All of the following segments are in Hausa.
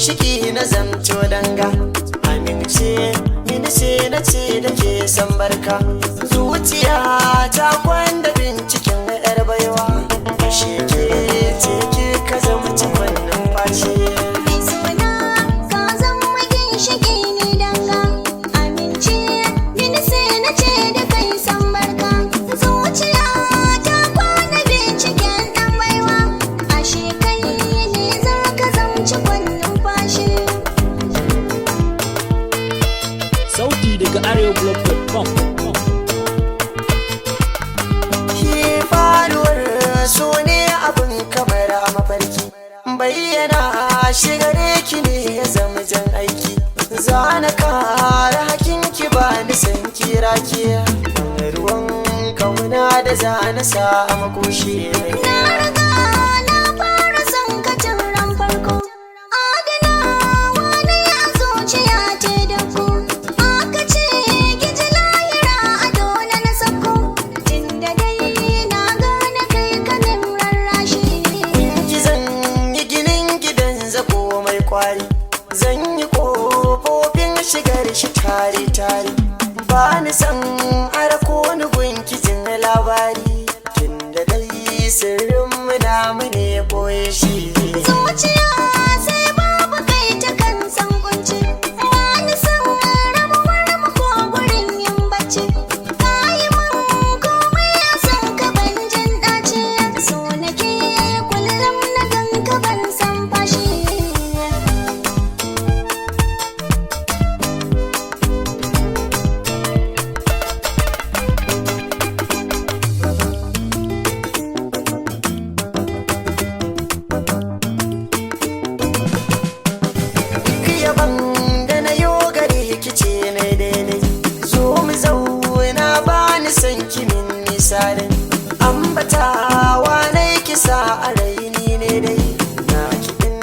ginshiki na zamto danga. Amince mini ce na ce da ke san barka. Zuciya ta kwanda binciken yar baiwa. Shi ke ce ke ka zama cikon numfashi. Mai suna ka zama ginshiki ni danga. Amince mini ce na ce da kai san barka. Zuciya ta kwana binciken dan baiwa. Ashe kai ne za ka zama cikon numfashi. Sauti daga arewablog.com. So ne abin kamar a mafarki, bayyana shi gare ki ne ya zama jan aiki. Za na kara hakinki ba ni san kira ki, ruwan kauna da za na sa a makoshi. Na riga na fara son ka tun ran farko. Adanawa ne a zuciya ce da ku. Aka ce giji lahira a dole na sako. Tunda dai na gane kai kanin rarrashi. Ki zan yi ginin gidan zako mai kwari, zan yi kofofin shigar shi tare-tare. Ba ni san arko ni gunki jin labari, tunda dai sirrin muna mune boye shi. Zuciya sai babu kai ta kan san kunci. Wani san rabuwar mu ko gurin yin bacci. Kayi min komai a san ka ban jin ɗaci. So nake kullum na gan ka ban san fashi. Yaban da na yo gare ki ce na daidai, zo mu zauna ba ni san kimin misalin. Ambatawa na kisa a raini ne dai, na kiɗin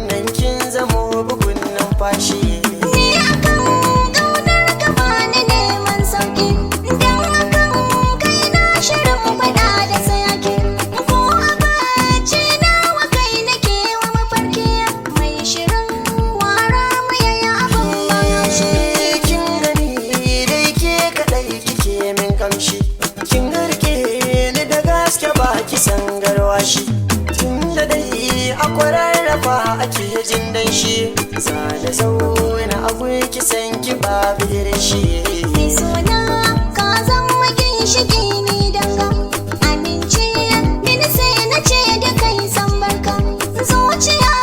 nan kin zamo bugun numfashi. Ni akan ƙaunar ka ba ni neman sauki. Dan akan kai na shirin faɗa da sayaki. Ko a bacci nawa kai nake wa mafarki. Mai shirin wara mu yayi abin bayashi. Kin gani dai ke kaɗai kike min kamshi, kin garke ni da gaske ba ki san garwashi. Tunda dai a kwararrafa ake jin danshi, za da zauna abun ki san ki babu irin shi. Mai suna ka zama ginshiki ni danga. Amince mini sai na ce da kai san barka. Zuciya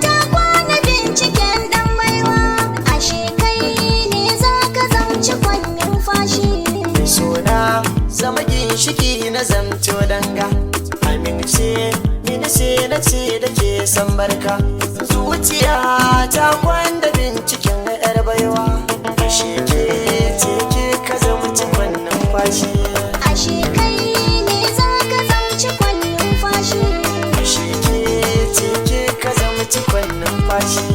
ta kwana binciken dan baiwa. Ashe kai ne za ka zamci kwannin fashi. Suna zama ginshiki na zamto danga. Amince mini sai na ce da ke san barka. Zuciya ta kwanda binciken yar baiwa. Shi ke ce ke ka zama cikon numfashi. Ashe kai ne za ka zamci kwannin fashi. Shi ke ce ke ka zama cikon numfashi.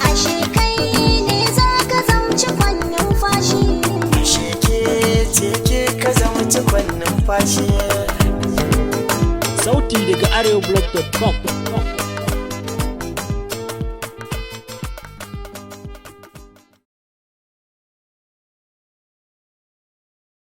Ashe kai ne za ka zamci kwannin fashi. Shi ke ce ke ka zama cikon numfashi. Sauti daga arewablog.com.